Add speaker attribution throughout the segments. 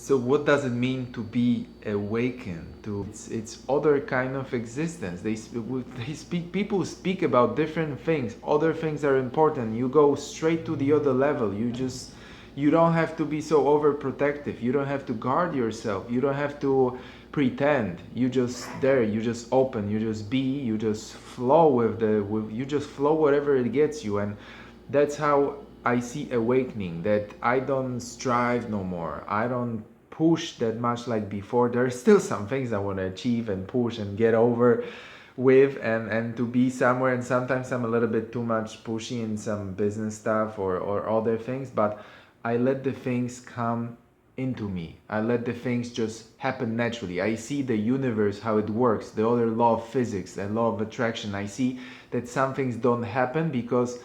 Speaker 1: So what does it mean to be awakened? It's other kind of existence. They speak. People speak about different things. Other things are important. You go straight to the other level. You don't have to be so overprotective. You don't have to guard yourself. You don't have to pretend. You just there. You just open. You just be. You just flow you just flow whatever it gets you. And that's how I see awakening, that I don't strive no more. I don't push that much like before. There are still some things I want to achieve and push and get over with and to be somewhere, and sometimes I'm a little bit too much pushy in some business stuff or other things, but I let the things come into me. I let the things just happen naturally. I see the universe, how it works, the other law of physics, the law of attraction. I see that some things don't happen because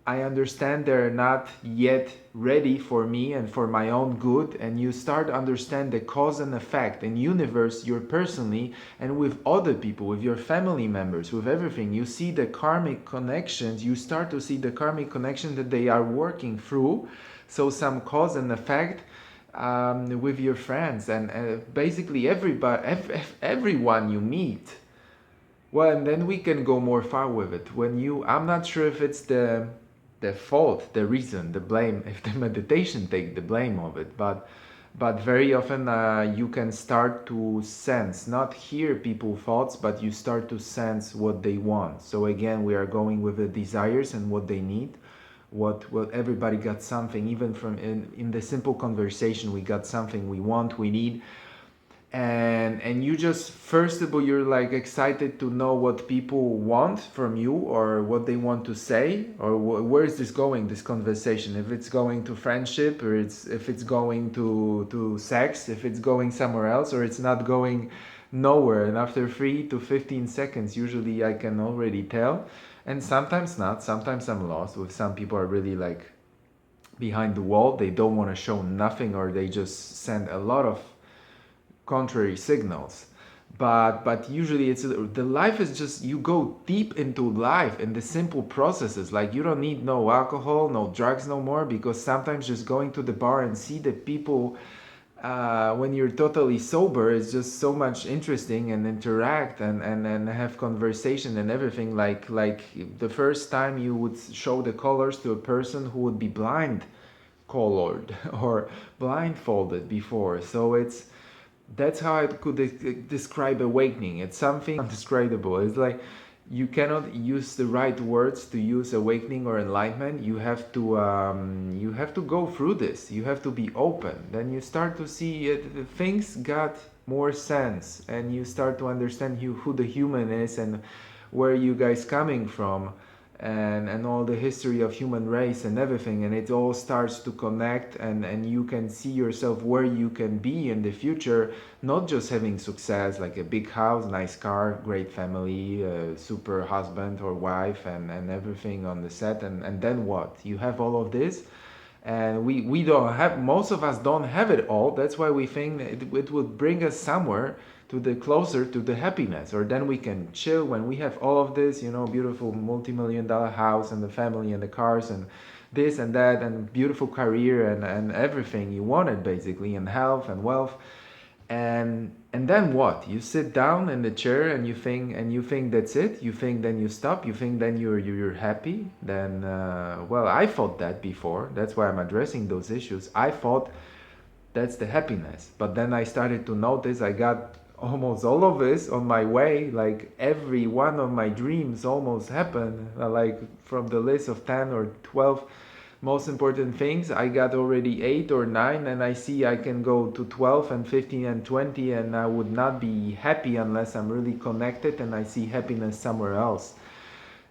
Speaker 1: I understand they're not yet ready for me and for my own good, and you start to understand the cause and effect in universe, you're personally, and with other people, with your family members, with everything. You see the karmic connections, you start to see the karmic connection that they are working through. So some cause and effect with your friends and basically everyone you meet. Well, and then we can go more far with it. I'm not sure if it's the fault, the reason, the blame, if the meditation take the blame of it, but very often you can start to sense, not hear people's thoughts, but you start to sense what they want. So again, we are going with the desires and what they need. What everybody got something, even from in the simple conversation, we got something we want, we need, and you just first of all you're like excited to know what people want from you or what they want to say, or where is this going, this conversation, if it's going to friendship, or if it's going to sex, if it's going somewhere else, or it's not going nowhere. And after 3 to 15 seconds usually I can already tell, and sometimes not. Sometimes I'm lost. With some people are really like behind the wall, they don't want to show nothing, or they just send a lot of contrary signals. But usually it's the life is just, you go deep into life in the simple processes. Like you don't need no alcohol, no drugs no more, because sometimes just going to the bar and see the people when you're totally sober is just so much interesting, and interact and have conversation and everything. Like the first time you would show the colors to a person who would be blind colored or blindfolded before. So that's how I could describe awakening. It's something undescribable. It's like you cannot use the right words to use awakening or enlightenment. You have to go through this. You have to be open. Then you start to see it, things got more sense, and you start to understand who the human is and where you guys coming from, and all the history of human race and everything, and it all starts to connect, and you can see yourself where you can be in the future, not just having success like a big house, nice car, great family, super husband or wife, and everything on the set, and then what? You have all of this, and we don't have, most of us don't have it all. That's why we think it would bring us somewhere to the closer to the happiness, or then we can chill when we have all of this, beautiful multi-million-dollar house and the family and the cars and this and that and beautiful career and everything you wanted basically, and health and wealth. And then what? You sit down in the chair and you think that's it. You think then you stop. You think then you're happy. Then well, I thought that before. That's why I'm addressing those issues. I thought that's the happiness, but then I started to notice I got almost all of this on my way. Like every one of my dreams almost happened. Like from the list of 10 or 12 most important things, I got already 8 or 9, and I see I can go to 12 and 15 and 20, and I would not be happy unless I'm really connected and I see happiness somewhere else.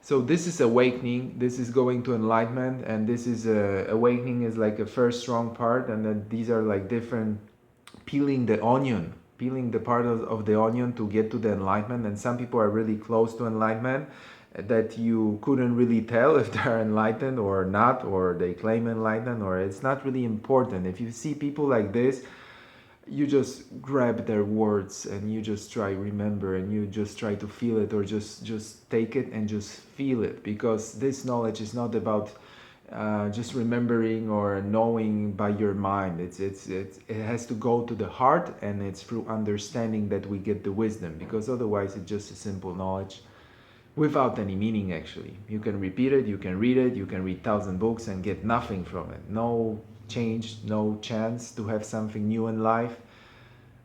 Speaker 1: So this is awakening, this is going to enlightenment, and this is awakening is like a first strong part, and then these are like different, peeling the part of the onion to get to the enlightenment. And some people are really close to enlightenment that you couldn't really tell if they're enlightened or not, or they claim enlightenment, or it's not really important. If you see people like this, you just grab their words and you just try remember, and you just try to feel it, or just take it and just feel it, because this knowledge is not about just remembering or knowing by your mind. It has to go to the heart, and it's through understanding that we get the wisdom, because otherwise it's just a simple knowledge without any meaning. Actually, you can repeat it, you can read it, you can read 1,000 books and get nothing from it. No change, no chance to have something new in life.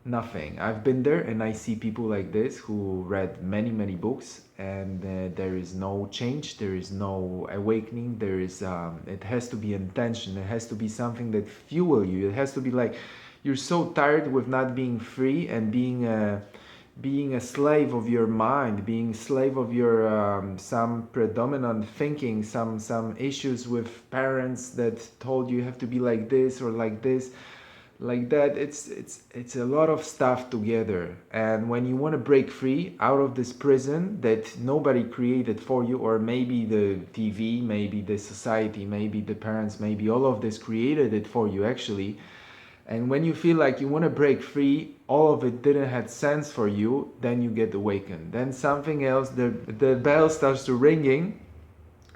Speaker 1: Nothing. I've been there, and I see people like this who read many, many books, and there is no change, there is no awakening. There is, it has to be intention. It has to be something that fuel you. It has to be like you're so tired with not being free and being a slave of your mind, being slave of your some predominant thinking, some issues with parents that told you have to be like this or like this, like that. It's a lot of stuff together, and when you want to break free out of this prison that nobody created for you, or maybe the TV, maybe the society, maybe the parents, maybe all of this created it for you actually, and when you feel like you want to break free, all of it didn't have sense for you, then you get awakened. Then something else, the bell starts to ringing,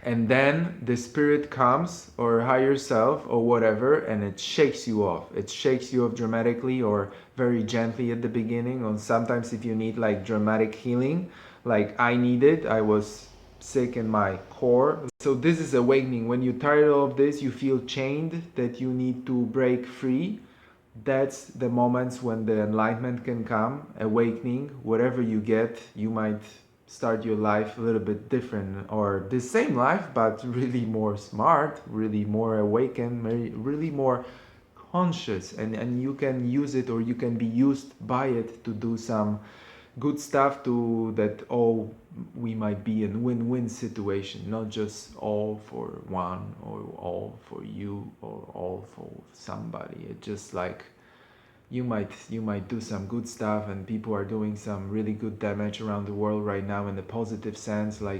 Speaker 1: and then the spirit comes, or higher self or whatever, and it shakes you off. It shakes you off dramatically or very gently at the beginning, or sometimes if you need like dramatic healing, like I needed. I was sick in my core. So this is awakening. When you're tired of this, you feel chained, that you need to break free. That's the moments when the enlightenment can come, awakening. Whatever you get, you might start your life a little bit different, or the same life but really more smart, really more awakened, really more conscious, and you can use it, or you can be used by it to do some good stuff, to that all we might be in win-win situation, not just all for one, or all for you, or all for somebody. It just like you might do some good stuff, and people are doing some really good damage around the world right now in the positive sense, like